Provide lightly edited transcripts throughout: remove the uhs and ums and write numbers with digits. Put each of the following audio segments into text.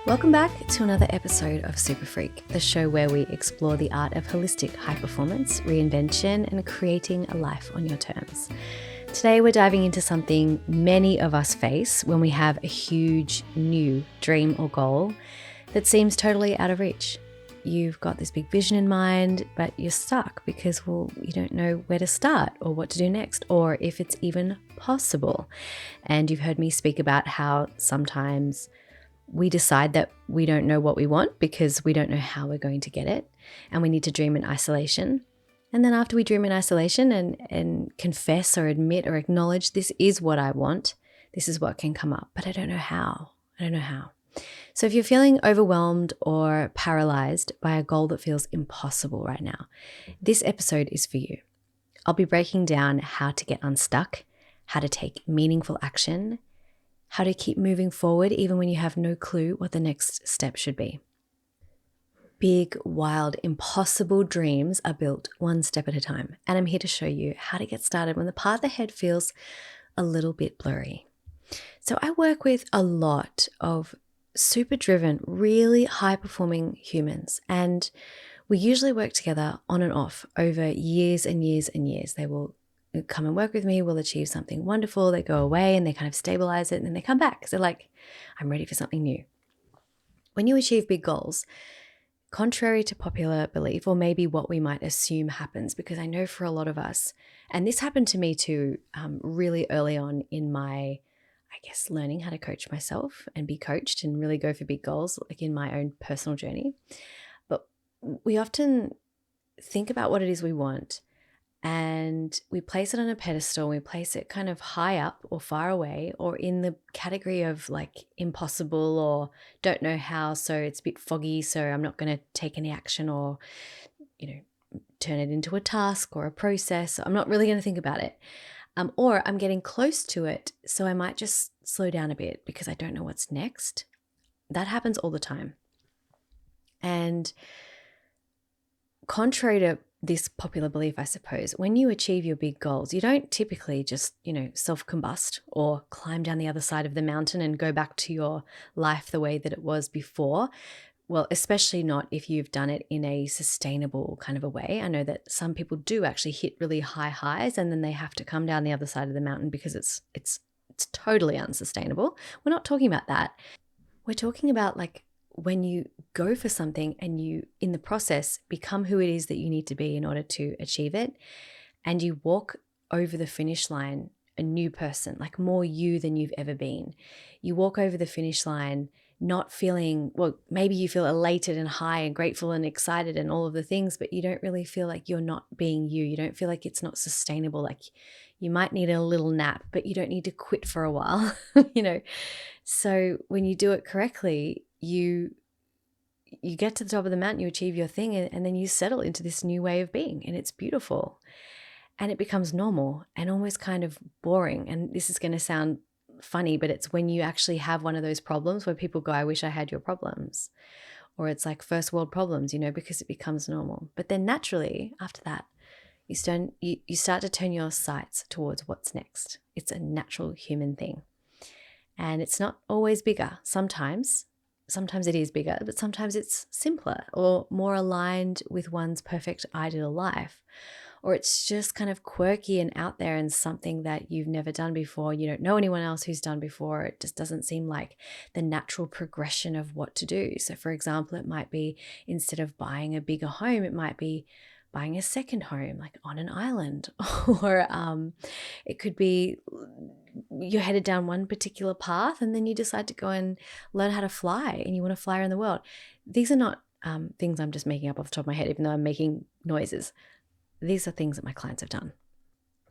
Welcome back to another episode of Super Freak, the show where we explore the art of holistic high performance, reinvention, and creating a life on your terms. Today, we're diving into something many of us face when we have a huge new dream or goal that seems totally out of reach. You've got this big vision in mind, but you're stuck because, you don't know where to start or what to do next, or if it's even possible. And you've heard me speak about how sometimes we decide that we don't know what we want because we don't know how we're going to get it, and we need to dream in isolation. And then after we dream in isolation and confess or admit or acknowledge this is what I want, this is what can come up, but I don't know how. So if you're feeling overwhelmed or paralyzed by a goal that feels impossible right now, this episode is for you. I'll be breaking down how to get unstuck, how to take meaningful action, how to keep moving forward even when you have no clue what the next step should be. Big, wild, impossible dreams are built one step at a time, and I'm here to show you how to get started when the path ahead feels a little bit blurry. So I work with a lot of super driven, really high-performing humans, and we usually work together on and off over years and years and years. They will come and work with me, we'll achieve something wonderful, they go away and they kind of stabilize it, and then they come back because they're like, I'm ready for something new. When you achieve big goals, contrary to popular belief, or maybe what we might assume happens, because I know for a lot of us, and this happened to me too, really early on in my, learning how to coach myself and be coached and really go for big goals, like in my own personal journey. But we often think about what it is we want, and we place it on a pedestal, we place it kind of high up or far away or in the category of like impossible or don't know how, so it's a bit foggy, so I'm not going to take any action or, turn it into a task or a process. I'm not really going to think about it. Or I'm getting close to it, so I might just slow down a bit because I don't know what's next. That happens all the time. And contrary to this popular belief, I suppose, when you achieve your big goals, you don't typically just, self-combust or climb down the other side of the mountain and go back to your life the way that it was before. Well, especially not if you've done it in a sustainable kind of a way. I know that some people do actually hit really high highs and then they have to come down the other side of the mountain because it's totally unsustainable. We're not talking about that. We're talking about like when you go for something and you, in the process, become who it is that you need to be in order to achieve it, and you walk over the finish line a new person, like more you than you've ever been. You walk over the finish line not feeling, maybe you feel elated and high and grateful and excited and all of the things, but you don't really feel like you're not being you. You don't feel like it's not sustainable. Like you might need a little nap, but you don't need to quit for a while, So when you do it correctly, you get to the top of the mountain, you achieve your thing, and then you settle into this new way of being, and it's beautiful. And it becomes normal and almost kind of boring. And this is going to sound funny, but it's when you actually have one of those problems where people go, I wish I had your problems. Or it's like first world problems, because it becomes normal. But then naturally, after that, you start to turn your sights towards what's next. It's a natural human thing. And it's not always bigger. Sometimes it is bigger, but sometimes it's simpler or more aligned with one's perfect ideal life. Or it's just kind of quirky and out there and something that you've never done before. You don't know anyone else who's done before. It just doesn't seem like the natural progression of what to do. So for example, it might be instead of buying a bigger home, it might be buying a second home, like on an island. Or it could be you're headed down one particular path and then you decide to go and learn how to fly and you want to fly around the world. These are not things I'm just making up off the top of my head, even though I'm making noises. These are things that my clients have done.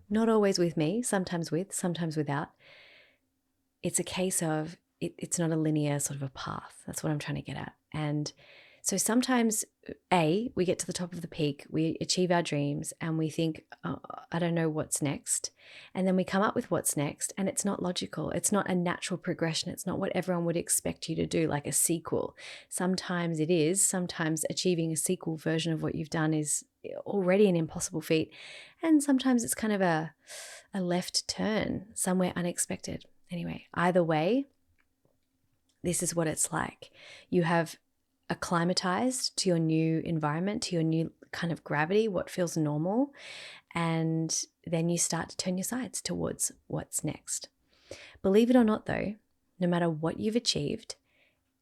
Not always with me, sometimes with, sometimes without. It's a case of it's not a linear sort of a path. That's what I'm trying to get at. And so sometimes, we get to the top of the peak, we achieve our dreams and we think, oh, I don't know what's next. And then we come up with what's next and it's not logical. It's not a natural progression. It's not what everyone would expect you to do, like a sequel. Sometimes it is. Sometimes achieving a sequel version of what you've done is already an impossible feat. And sometimes it's kind of a left turn somewhere unexpected. Anyway, either way, this is what it's like. You have acclimatized to your new environment, to your new kind of gravity, what feels normal, and then you start to turn your sights towards what's next. Believe it or not, though, no matter what you've achieved,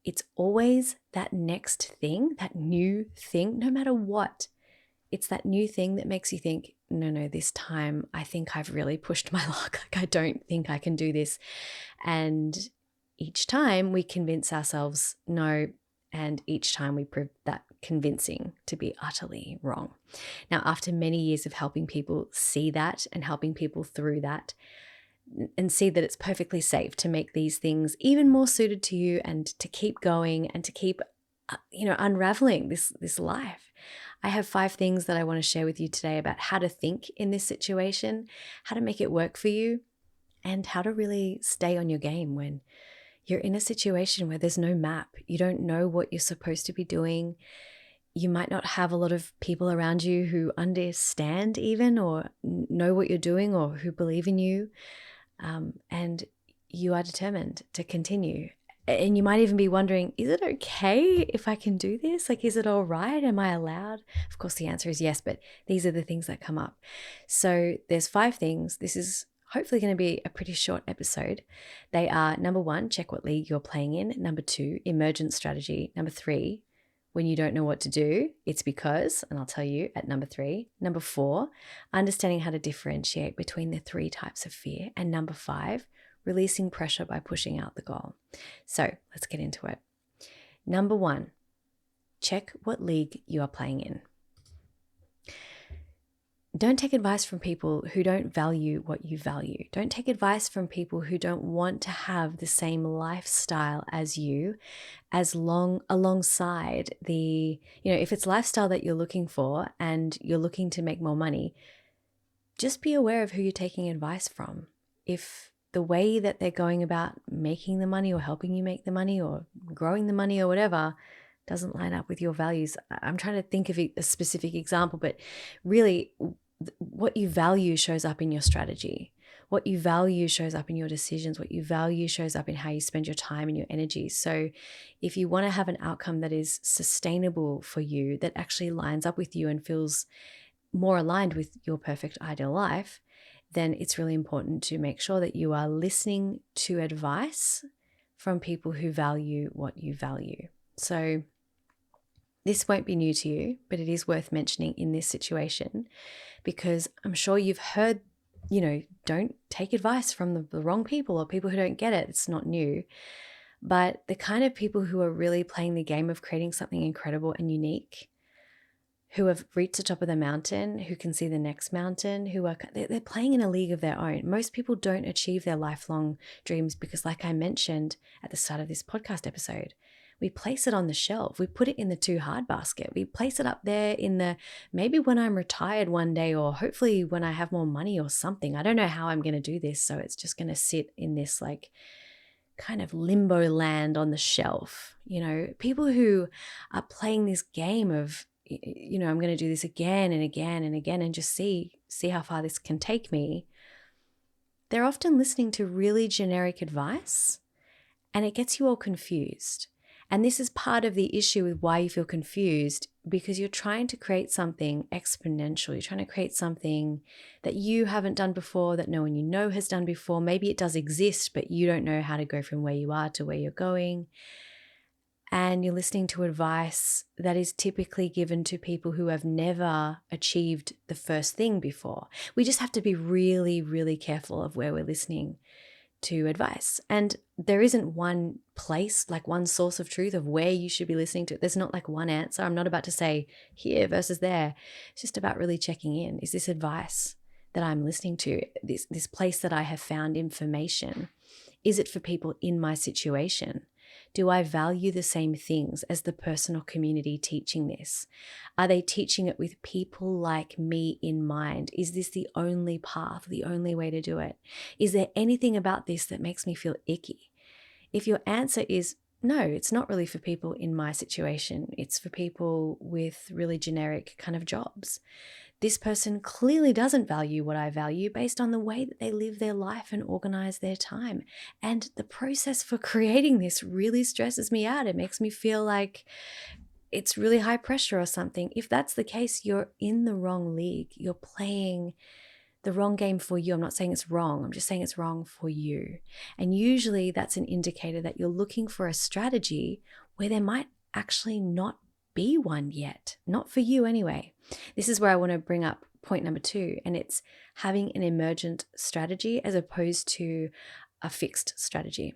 it's always that next thing, that new thing, no matter what. It's that new thing that makes you think, no, this time I think I've really pushed my luck. Like, I don't think I can do this. And each time we convince ourselves no, and each time we prove that convincing to be utterly wrong. Now, after many years of helping people see that and helping people through that, and see that it's perfectly safe to make these things even more suited to you and to keep going and to keep, unraveling this life. I have 5 things that I want to share with you today about how to think in this situation, how to make it work for you, and how to really stay on your game when you're in a situation where there's no map. You don't know what you're supposed to be doing. You might not have a lot of people around you who understand even or know what you're doing or who believe in you. And you are determined to continue. And you might even be wondering, is it okay if I can do this? Like, is it all right? Am I allowed? Of course, the answer is yes, but these are the things that come up. So there's 5 things. This is hopefully going to be a pretty short episode. They are: number 1, check what league you're playing in. Number 2, emergence strategy. Number 3, when you don't know what to do, it's because, and I'll tell you at number 3. Number 4, understanding how to differentiate between the 3 types of fear. And number 5, releasing pressure by pushing out the goal. So let's get into it. Number 1, check what league you are playing in. Don't take advice from people who don't value what you value. Don't take advice from people who don't want to have the same lifestyle as you, alongside if it's lifestyle that you're looking for and you're looking to make more money, just be aware of who you're taking advice from. If the way that they're going about making the money or helping you make the money or growing the money or whatever doesn't line up with your values. I'm trying to think of a specific example, but really, what you value shows up in your strategy. What you value shows up in your decisions. What you value shows up in how you spend your time and your energy. So if you want to have an outcome that is sustainable for you, that actually lines up with you and feels more aligned with your perfect ideal life, then it's really important to make sure that you are listening to advice from people who value what you value. So this won't be new to you, but it is worth mentioning in this situation because I'm sure you've heard, don't take advice from the wrong people or people who don't get it. It's not new. But the kind of people who are really playing the game of creating something incredible and unique, who have reached the top of the mountain, who can see the next mountain, they're playing in a league of their own. Most people don't achieve their lifelong dreams because, like I mentioned at the start of this podcast episode, we place it on the shelf. We put it in the too hard basket. We place it up there maybe when I'm retired one day, or hopefully when I have more money or something. I don't know how I'm going to do this. So it's just going to sit in this kind of limbo land on the shelf. People who are playing this game of, I'm going to do this again and again and again and just see how far this can take me. They're often listening to really generic advice and it gets you all confused. And this is part of the issue with why you feel confused, because you're trying to create something exponential. You're trying to create something that you haven't done before, that no one you know has done before. Maybe it does exist, but you don't know how to go from where you are to where you're going. And you're listening to advice that is typically given to people who have never achieved the first thing before. We just have to be really, really careful of where we're listening to advice. And there isn't one place, like one source of truth of where you should be listening to. There's not like one answer. I'm not about to say here versus there. It's just about really checking in. Is this advice that I'm listening to, this place that I have found information, is it for people in my situation? Do I value the same things as the person or community teaching this? Are they teaching it with people like me in mind? Is this the only path, the only way to do it? Is there anything about this that makes me feel icky? If your answer is no, it's not really for people in my situation, it's for people with really generic kind of jobs, This person clearly doesn't value what I value based on the way that they live their life and organize their time. And the process for creating this really stresses me out. It makes me feel like it's really high pressure or something. If that's the case, you're in the wrong league. You're playing the wrong game for you. I'm not saying it's wrong. I'm just saying it's wrong for you. And usually that's an indicator that you're looking for a strategy where there might actually not be one yet. Not for you anyway. This is where I want to bring up point number 2, and it's having an emergent strategy as opposed to a fixed strategy.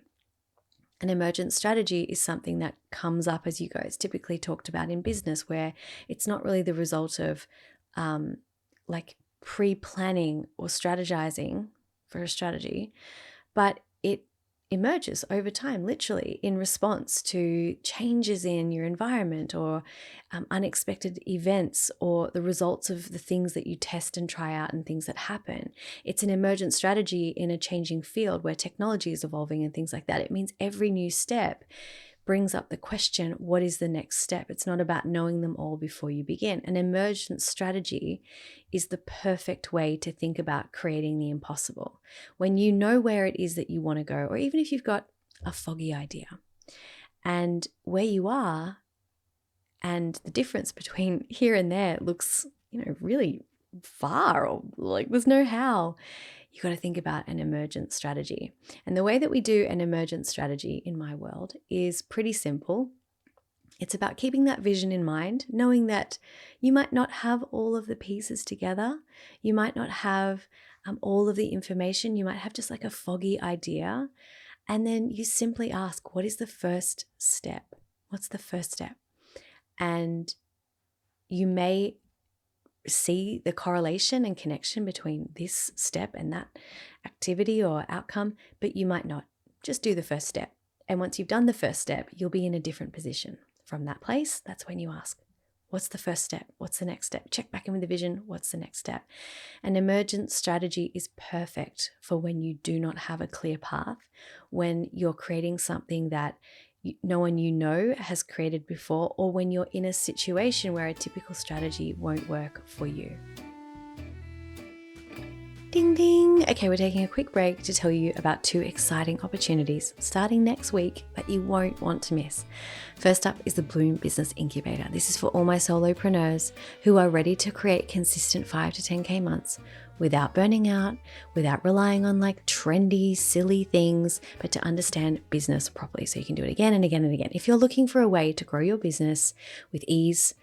An emergent strategy is something that comes up as you go. It's typically talked about in business, where it's not really the result of like pre-planning or strategizing for a strategy, but it emerges over time, literally in response to changes in your environment or unexpected events or the results of the things that you test and try out and things that happen. It's an emergent strategy in a changing field where technology is evolving and things like that. It means every new step brings up the question, what is the next step? It's not about knowing them all before you begin. An emergent strategy is the perfect way to think about creating the impossible. When you know where it is that you want to go, or even if you've got a foggy idea and where you are and the difference between here and there looks, really far, or like there's no how, you got to think about an emergent strategy. And the way that we do an emergent strategy in my world is pretty simple. It's about keeping that vision in mind, knowing that you might not have all of the pieces together. You might not have all of the information. You might have just like a foggy idea. And then you simply ask, what is the first step? What's the first step? And you may see the correlation and connection between this step and that activity or outcome, but you might not. Just do the first step. And once you've done the first step, you'll be in a different position. From that place, that's when you ask, what's the first step? What's the next step? Check back in with the vision. What's the next step? An emergent strategy is perfect for when you do not have a clear path, when you're creating something that no one has created before, or when you're in a situation where a typical strategy won't work for you. Ding ding! Okay, we're taking a quick break to tell you about 2 exciting opportunities starting next week that you won't want to miss. First up is the Bloom Business Incubator. This is for all my solopreneurs who are ready to create consistent 5 to 10K months without burning out, without relying on like trendy, silly things, but to understand business properly so you can do it again and again and again. If you're looking for a way to grow your business with ease,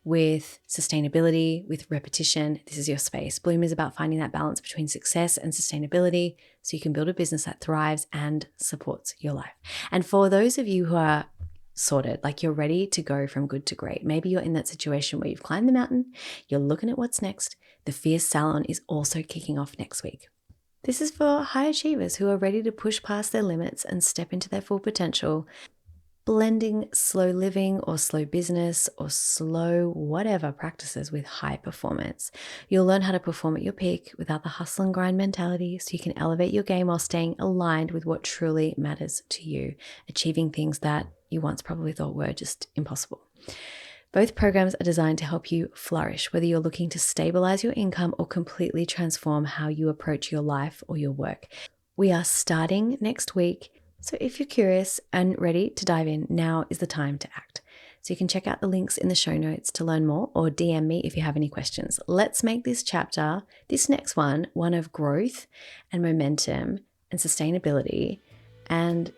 with sustainability, with repetition, this is your space. Bloom is about finding that balance between success and sustainability so you can build a business that thrives and supports your life. And for those of you who are sorted, like you're ready to go from good to great, maybe you're in that situation where you've climbed the mountain, you're looking at what's next. The Fierce Salon is also kicking off next week. This is for high achievers who are ready to push past their limits and step into their full potential, blending slow living or slow business or slow whatever practices with high performance. You'll learn how to perform at your peak without the hustle and grind mentality so you can elevate your game while staying aligned with what truly matters to you, achieving things that you once probably thought were just impossible. Both programs are designed to help you flourish, whether you're looking to stabilize your income or completely transform how you approach your life or your work. We are starting next week. So if you're curious and ready to dive in, now is the time to act. So you can check out the links in the show notes to learn more, or DM me if you have any questions. Let's make this chapter, this next one of growth and momentum and sustainability. And,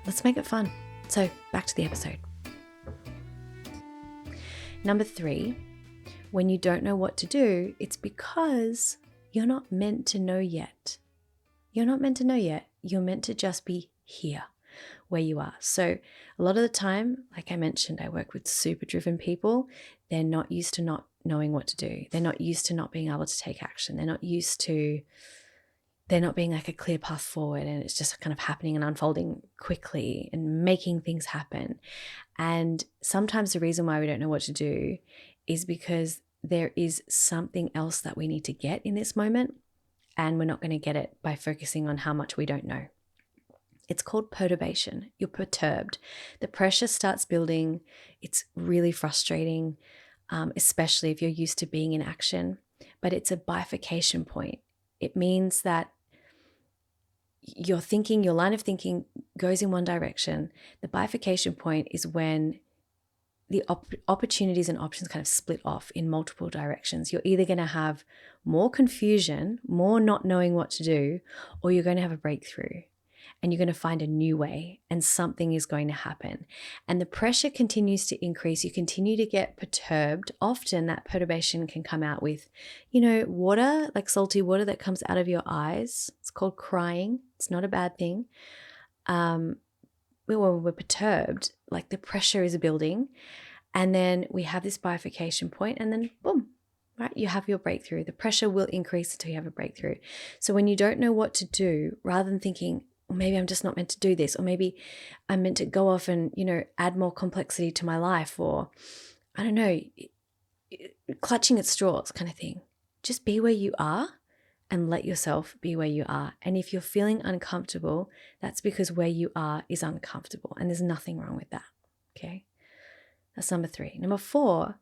let's make it fun. So back to the episode. Number 3, when you don't know what to do, it's because you're not meant to know yet. You're not meant to know yet. You're meant to just be here where you are. So a lot of the time, like I mentioned, I work with super driven people. They're not used to not knowing what to do. They're not used to not being able to take action. They're not used to there not being like a clear path forward, and it's just kind of happening and unfolding quickly and making things happen. And sometimes the reason why we don't know what to do is because there is something else that we need to get in this moment, and we're not going to get it by focusing on how much we don't know. It's called perturbation. You're perturbed. The pressure starts building. It's really frustrating. especially if you're used to being in action. But it's a bifurcation point. It means that your thinking, your line of thinking goes in one direction. The bifurcation point is when the opportunities and options kind of split off in multiple directions. You're either going to have more confusion, more not knowing what to do, or you're going to have a breakthrough and you're going to find a new way and something is going to happen. And the pressure continues to increase. You continue to get perturbed. Often that perturbation can come out with, water, like salty water that comes out of your eyes. It's called crying. It's not a bad thing. When we're perturbed, like the pressure is building, and then we have this bifurcation point, and then boom, right? You have your breakthrough. The pressure will increase until you have a breakthrough. So when you don't know what to do, rather than thinking, well, maybe I'm just not meant to do this, or maybe I'm meant to go off and, add more complexity to my life, or I don't know, clutching at straws kind of thing. Just be where you are and let yourself be where you are. And if you're feeling uncomfortable, that's because where you are is uncomfortable, and there's nothing wrong with that, okay? That's number 3. Number 4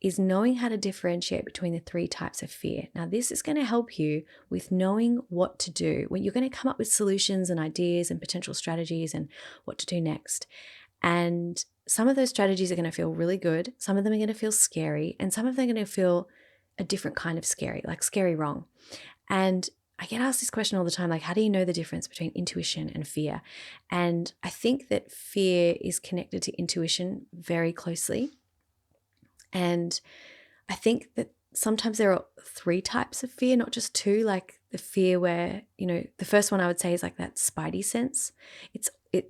is knowing how to differentiate between the 3 types of fear. Now, this is going to help you with knowing what to do. When you're going to come up with solutions and ideas and potential strategies and what to do next. And some of those strategies are going to feel really good. Some of them are going to feel scary. And some of them are going to feel a different kind of scary, like scary wrong. And I get asked this question all the time, like, how do you know the difference between intuition and fear? And I think that fear is connected to intuition very closely. And I think that sometimes there are 3 types of fear, not just 2, like the fear where, the first one I would say is like that spidey sense.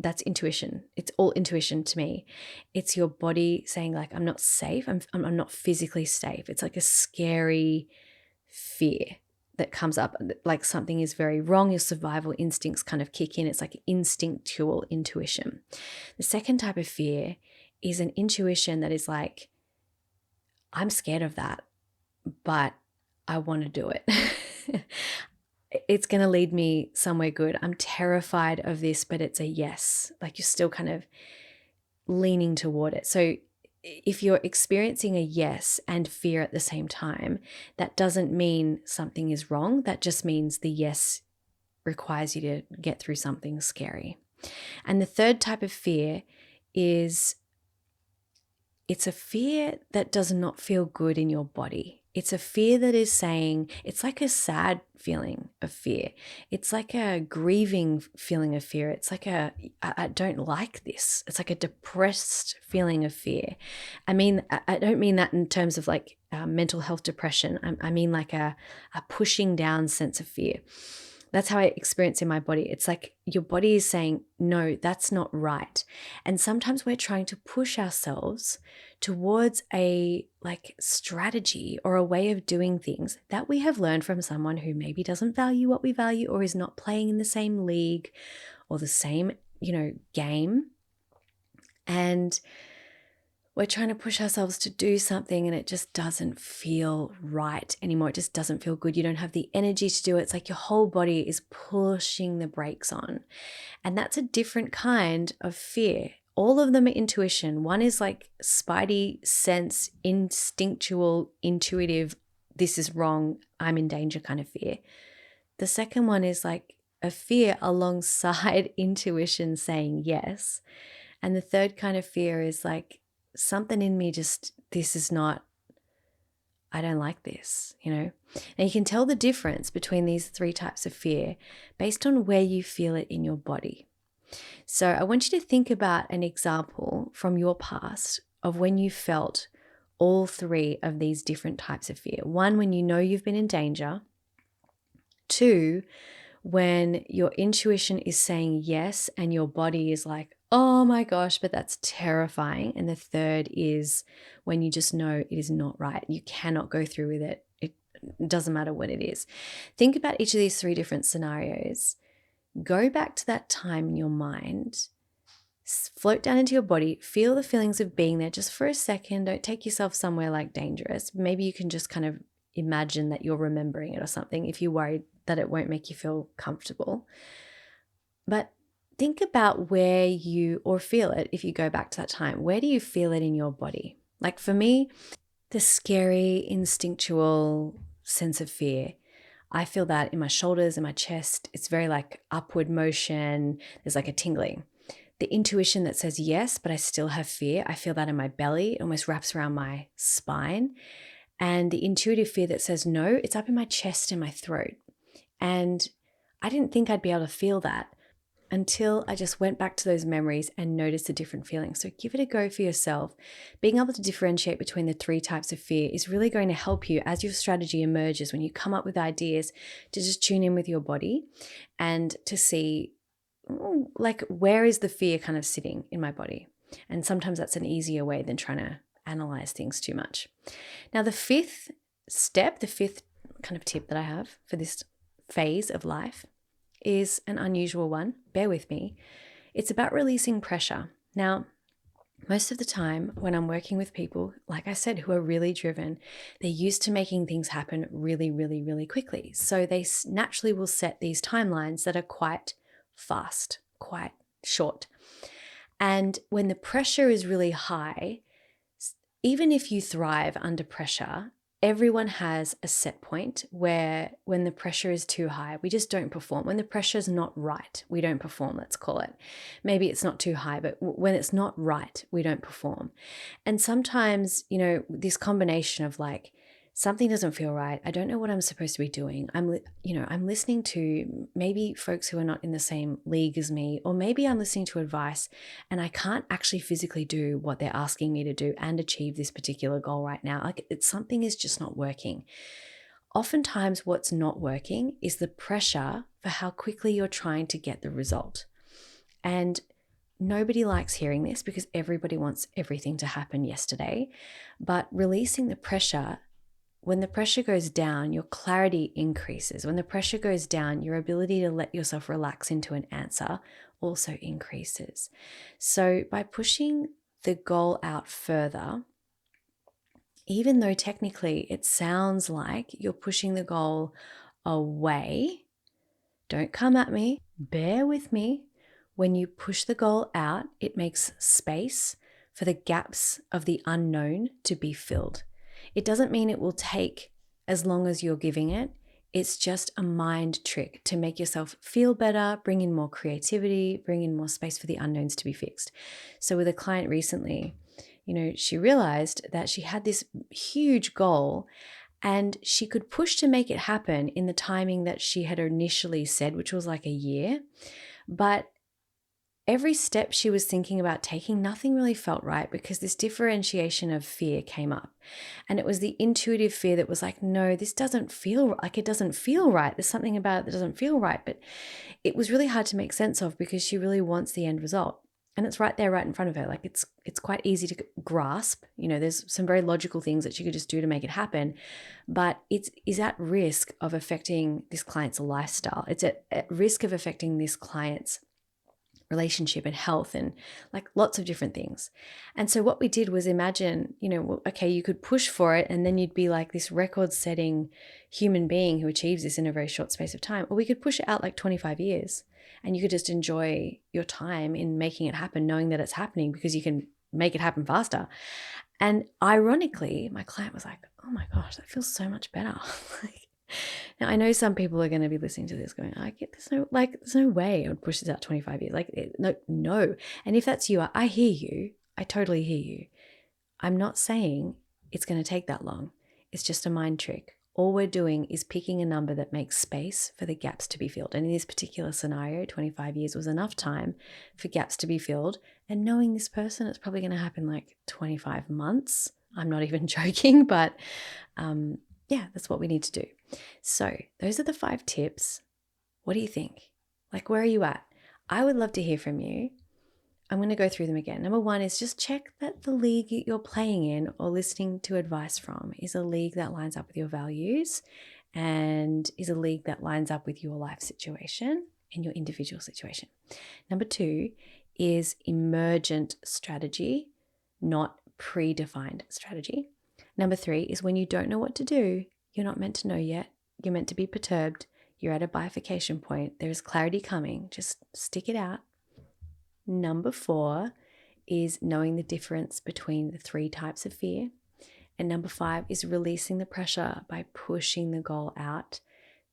That's intuition. It's all intuition to me. It's your body saying like, I'm not safe. I'm not physically safe. It's like a scary fear that comes up, like something is very wrong. Your survival instincts kind of kick in. It's like instinctual intuition. The second type of fear is an intuition that is like, I'm scared of that, but I want to do it. It's going to lead me somewhere good. I'm terrified of this, but it's a yes. Like you're still kind of leaning toward it. So if you're experiencing a yes and fear at the same time, that doesn't mean something is wrong. That just means the yes requires you to get through something scary. And the third type of fear is, it's a fear that does not feel good in your body. It's a fear that is saying, it's like a sad feeling of fear. It's like a grieving feeling of fear. It's like I don't like this. It's like a depressed feeling of fear. I mean, I don't mean that in terms of like mental health depression. I mean like a pushing down sense of fear. That's how I experience in my body. It's like your body is saying, no, that's not right. And sometimes we're trying to push ourselves towards a like strategy or a way of doing things that we have learned from someone who maybe doesn't value what we value, or is not playing in the same league or the same, game. And we're trying to push ourselves to do something and it just doesn't feel right anymore. It just doesn't feel good. You don't have the energy to do it. It's like your whole body is pushing the brakes on. And that's a different kind of fear. All of them are intuition. One is like spidey sense, instinctual, intuitive, this is wrong, I'm in danger kind of fear. The second one is like a fear alongside intuition saying yes. And the third kind of fear is like, something in me just, this is not, I don't like this, And you can tell the difference between these 3 types of fear based on where you feel it in your body. So I want you to think about an example from your past of when you felt all 3 of these different types of fear. 1, when you know you've been in danger. 2, when your intuition is saying yes and your body is like, oh my gosh, but that's terrifying. And the third is when you just know it is not right. You cannot go through with it. It doesn't matter what it is. Think about each of these 3 different scenarios. Go back to that time in your mind, float down into your body, feel the feelings of being there just for a second. Don't take yourself somewhere like dangerous. Maybe you can just kind of imagine that you're remembering it or something if you're worried that it won't make you feel comfortable. But think about where you, or feel it if you go back to that time. Where do you feel it in your body? Like for me, The scary, instinctual sense of fear. I feel that in my shoulders, in my chest. It's very like upward motion. There's like a tingling. The intuition that says yes, but I still have fear. I feel that in my belly. It almost wraps around my spine. And the intuitive fear that says no, it's up in my chest and my throat. And I didn't think I'd be able to feel that until I just went back to those memories and noticed the different feelings. So give it a go for yourself. Being able to differentiate between the three types of fear is really going to help you as your strategy emerges, when you come up with ideas, to just tune in with your body and to see, like, where is the fear kind of sitting in my body? And sometimes that's an easier way than trying to analyze things too much. Now, the fifth step, the fifth kind of tip that I have for this phase of life is an unusual one. Bear with me. It's about releasing pressure. Now, most of the time when I'm working with people, like I said, who are really driven, they're used to making things happen really, really, really quickly. So they naturally will set these timelines that are quite fast, quite short. And when the pressure is really high, even if you thrive under pressure, everyone has a set point where when the pressure is too high, we just don't perform. When the pressure is not right, we don't perform, let's call it. Maybe it's not too high, but when it's not right, we don't perform. And sometimes, this combination of like, something doesn't feel right. I don't know what I'm supposed to be doing. I'm listening to maybe folks who are not in the same league as me, or maybe I'm listening to advice and I can't actually physically do what they're asking me to do and achieve this particular goal right now. Like, something is just not working. Oftentimes what's not working is the pressure for how quickly you're trying to get the result. And nobody likes hearing this because everybody wants everything to happen yesterday. But releasing the pressure, when the pressure goes down, your clarity increases. When the pressure goes down, your ability to let yourself relax into an answer also increases. So by pushing the goal out further, even though technically it sounds like you're pushing the goal away, don't come at me, bear with me. When you push the goal out, it makes space for the gaps of the unknown to be filled. It doesn't mean it will take as long as you're giving it. It's just a mind trick to make yourself feel better, bring in more creativity, bring in more space for the unknowns to be fixed. So with a client recently, she realized that she had this huge goal and she could push to make it happen in the timing that she had initially said, which was like a year. But every step she was thinking about taking, nothing really felt right because this differentiation of fear came up. And it was the intuitive fear that was like, no, this doesn't feel like, it doesn't feel right. There's something about it that doesn't feel right. But it was really hard to make sense of because she really wants the end result. And it's right there, right in front of her. Like, it's quite easy to grasp. There's some very logical things that she could just do to make it happen. But it is at risk of affecting this client's lifestyle. It's at risk of affecting this client's relationship and health and like lots of different things. And so what we did was imagine, okay, you could push for it and then you'd be like this record-setting human being who achieves this in a very short space of time. Or we could push it out like 25 years and you could just enjoy your time in making it happen, knowing that it's happening because you can make it happen faster. And ironically, my client was like, oh my gosh, that feels so much better. Now, I know some people are going to be listening to this going, there's no way I would push this out 25 years. No. And if that's you, I hear you. I totally hear you. I'm not saying it's going to take that long. It's just a mind trick. All we're doing is picking a number that makes space for the gaps to be filled. And in this particular scenario, 25 years was enough time for gaps to be filled. And knowing this person, it's probably going to happen like 25 months. I'm not even joking, but yeah, that's what we need to do. So those are the 5 tips. What do you think? Like, where are you at? I would love to hear from you. I'm going to go through them again. Number 1 is just check that the league you're playing in or listening to advice from is a league that lines up with your values and is a league that lines up with your life situation and your individual situation. Number 2 is emergent strategy, not predefined strategy. Number 3 is when you don't know what to do, you're not meant to know yet. You're meant to be perturbed. You're at a bifurcation point. There is clarity coming. Just stick it out. Number 4 is knowing the difference between the 3 types of fear. And number 5 is releasing the pressure by pushing the goal out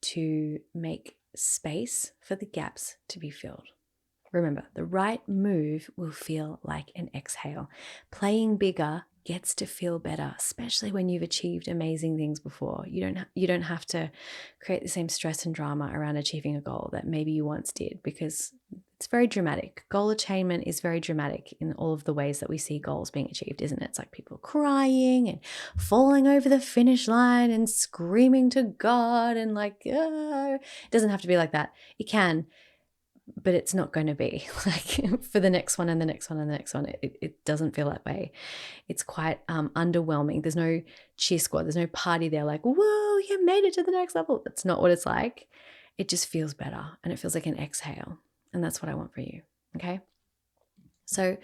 to make space for the gaps to be filled. Remember, the right move will feel like an exhale. Playing bigger gets to feel better, especially when you've achieved amazing things before. You don't have to create the same stress and drama around achieving a goal that maybe you once did, because it's very dramatic. Goal attainment is very dramatic in all of the ways that we see goals being achieved, isn't it? It's like people crying and falling over the finish line and screaming to God and like, it doesn't have to be like that. It can, but it's not going to be like for the next one and the next one and the next one. It doesn't feel that way. It's quite underwhelming. There's no cheer squad. There's no party there like, whoa, you made it to the next level. That's not what it's like. It just feels better and it feels like an exhale. And that's what I want for you. Okay. So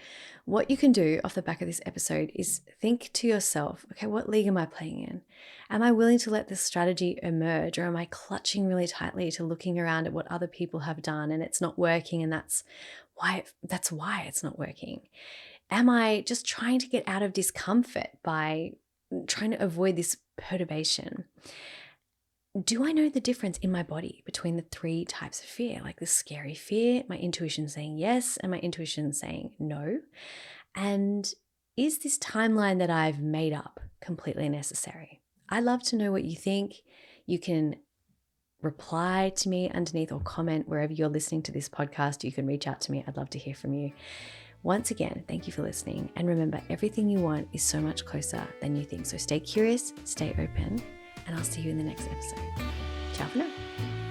what you can do off the back of this episode is think to yourself, okay, what league am I playing in? Am I willing to let this strategy emerge, or am I clutching really tightly to looking around at what other people have done and it's not working, and that's why it's not working? Am I just trying to get out of discomfort by trying to avoid this perturbation? Do I know the difference in my body between the 3 types of fear, like the scary fear, my intuition saying yes, and my intuition saying no? And is this timeline that I've made up completely necessary? I'd love to know what you think. You can reply to me underneath or comment wherever you're listening to this podcast. You can reach out to me. I'd love to hear from you. Once again, thank you for listening. And remember, everything you want is so much closer than you think. So stay curious, stay open, and I'll see you in the next episode. Ciao for now.